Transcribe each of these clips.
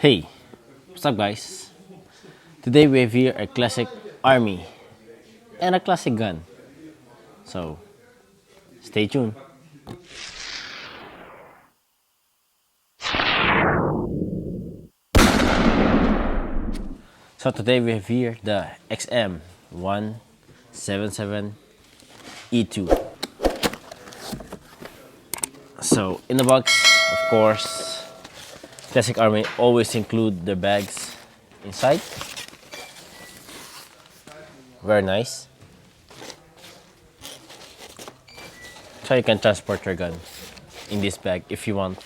Hey, what's up guys? Today we have here a classic army and a classic gun. So, stay tuned. So today we have here the XM177E2. So in the box, of course, classic army always include their bags inside. Very nice. So you can transport your gun in this bag if you want.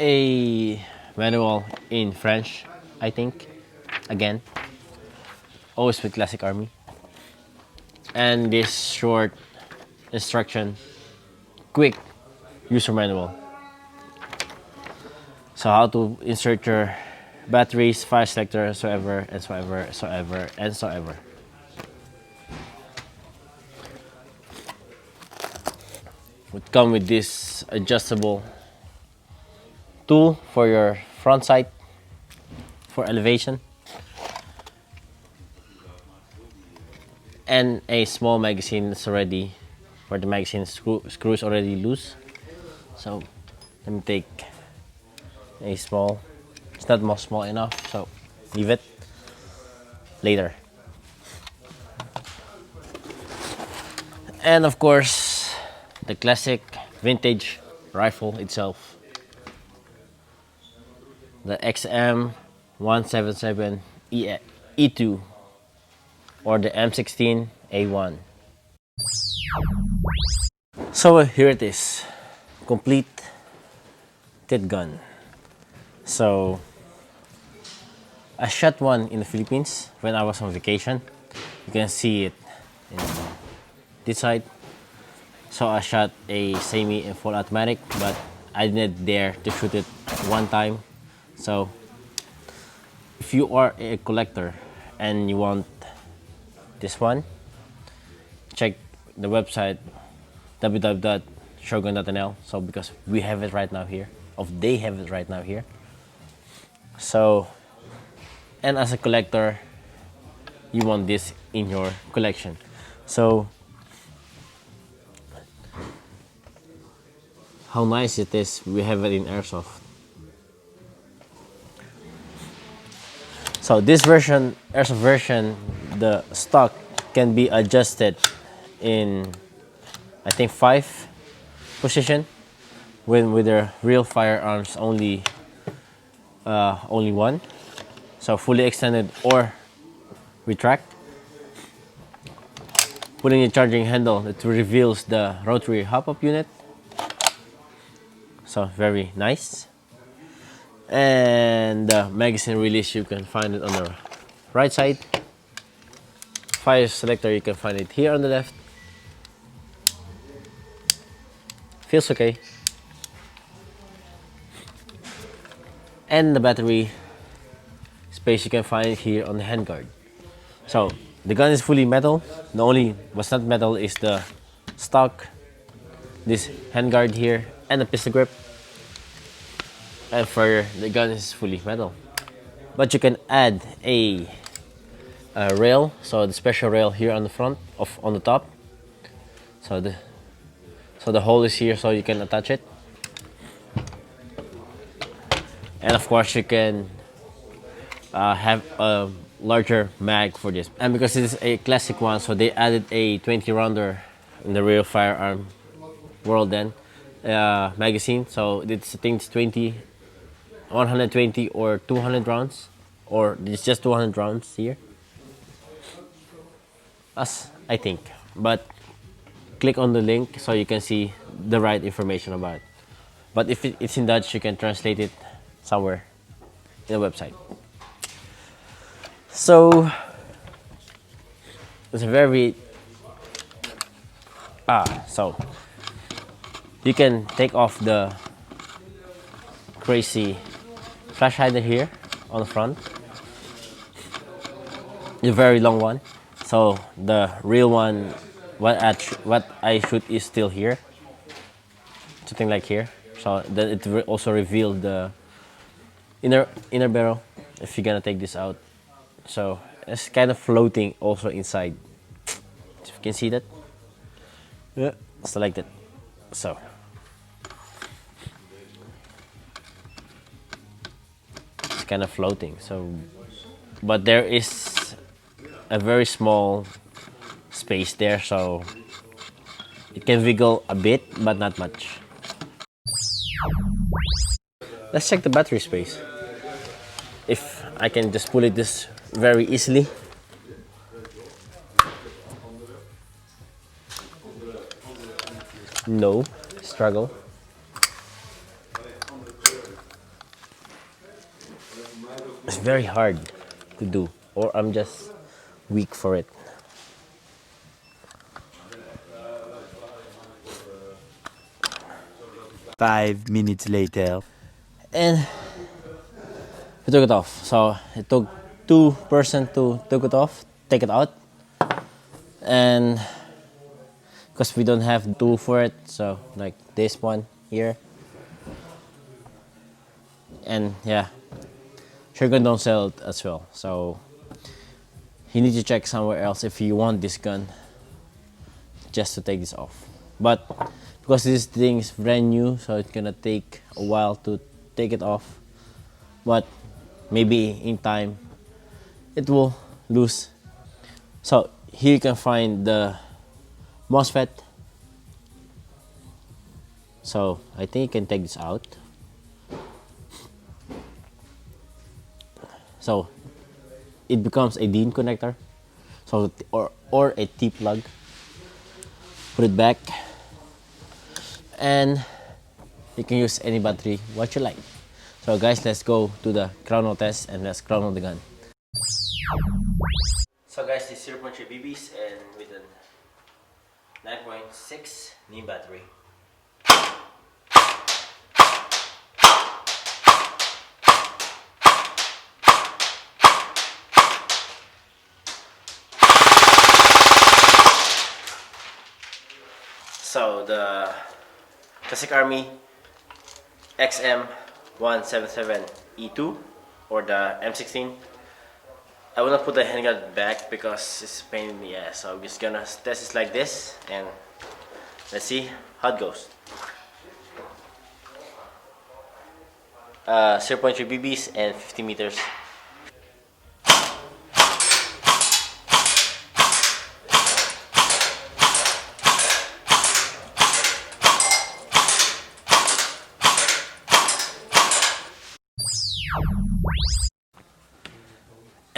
A manual in French, I think. Again, always with classic army. And this short instruction, quick user manual. So how to insert your batteries, fire selector, so ever and so ever, so ever and so ever. Would come with this adjustable tool for your front sight for elevation, and a small magazine that's already, where the magazine screw is already loose. So let me take a small, it's not small enough, so leave it later. And of course, the classic vintage rifle itself, the XM177E2 or the M16A1. So here it is, complete gun. So I shot one in the Philippines when I was on vacation. You can see it in this side. So I shot a semi and full automatic, but I didn't dare to shoot it one time. So if you are a collector and you want this one, check the website www.Shogun.NL. So because we have it right now here, they have it right now here. So, and as a collector, you want this in your collection. So how nice it is, we have it in airsoft. So this version, airsoft version, the stock can be adjusted in, I think, 5 position. When with the real firearms only 1. So fully extended or retract. Putting the charging handle, it reveals the rotary hop-up unit. So very nice. And the magazine release, you can find it on the right side. Fire selector, you can find it here on the left. Feels okay. And the battery space, you can find it here on the handguard. So the gun is fully metal. The only what's not metal is the stock, this handguard here, and the pistol grip. And for the gun is fully metal, but you can add a rail, so the special rail here on the front, on the top. So the hole is here, so you can attach it. And of course, you can have a larger mag for this. And because it is a classic one, so they added a 20 rounder in the real firearm world then magazine. So it's, I think it's 120 or 200 rounds, or it's just 200 rounds here, as I think. But click on the link so you can see the right information about it. But if it's in Dutch, you can translate it somewhere in the website. So it's a very so you can take off the crazy flash hider here on the front, the very long one. So the real one, what I shoot is still here. something like here. So then it also revealed the inner barrel if you're gonna take this out. So it's kind of floating also inside. If you can see that, yeah, it's like that. So it's kind of floating. So, but there is a very small space there, so it can wiggle a bit, but not much. Let's check the battery space. If I can just pull it this very easily. No, struggle. It's very hard to do, or I'm just weak for it. Five minutes later. And we took it off. So it took 2% to take it out. And because we don't have tool for it, so like this one here. And yeah, Shogun don't sell it as well. So you need to check somewhere else if you want this gun just to take this off. But because this thing is brand new, so it's gonna take a while to take it off. But maybe in time it will lose. So here you can find the MOSFET. So I think you can take this out. So it becomes a DIN connector, so or a T plug. Put it back, and you can use any battery what you like. So guys, let's go to the Chrono Test and let's chrono the gun. So guys, this 0.3 BBs and with a 9.6 NIM battery. So the Classic Army XM177E2 or the M16. I will not put the handgun back because it's a pain in the ass. So I'm just gonna test this like this and let's see how it goes. 0.3 BBs and 50 meters.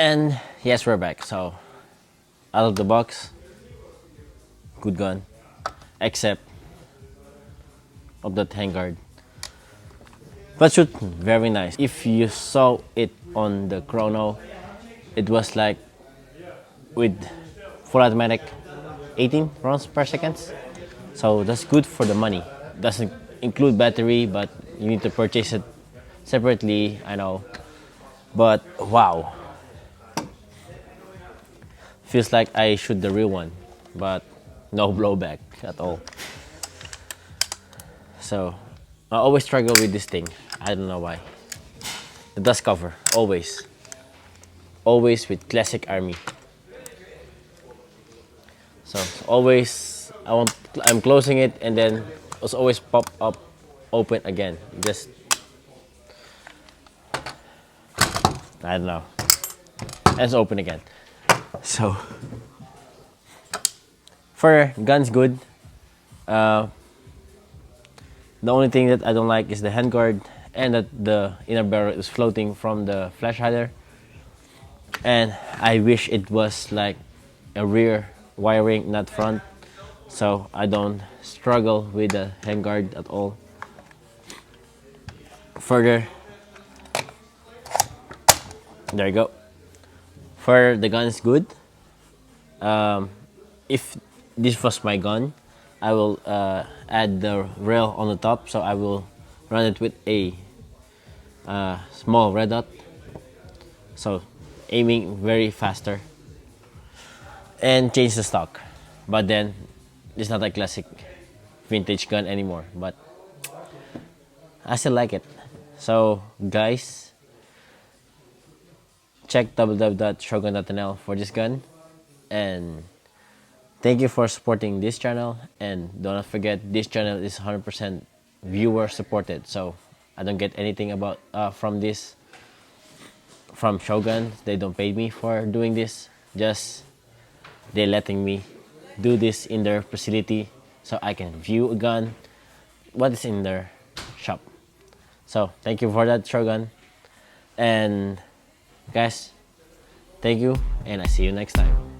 And yes, we're back. So out of the box, good gun, except of that handguard. But shoot, very nice. If you saw it on the Chrono, it was like with full automatic 18 rounds per second. So that's good for the money. Doesn't include battery, but you need to purchase it separately, I know. But wow. Feels like I shoot the real one, but no blowback at all. So I always struggle with this thing. I don't know why. The dust cover, always with Classic Army. So always I'm closing it and then it's always pop up open again. Just I don't know. And it's open again. So for guns, good. The only thing that I don't like is the handguard and that the inner barrel is floating from the flash hider. And I wish it was like a rear wiring, not front, so I don't struggle with the handguard at all. Further, there you go. For the gun is good. If this was my gun, I will add the rail on the top, so I will run it with a small red dot, so aiming very faster, and change the stock. But then it's not a classic vintage gun anymore, but I still like it. So guys, check www.Shogun.NL for this gun, and thank you for supporting this channel. And do not forget, this channel is 100% viewer supported, so I don't get anything about from this from Shogun. They don't pay me for doing this, just they letting me do this in their facility so I can view a gun, what is in their shop. So thank you for that, Shogun. And guys, thank you, and I see you next time.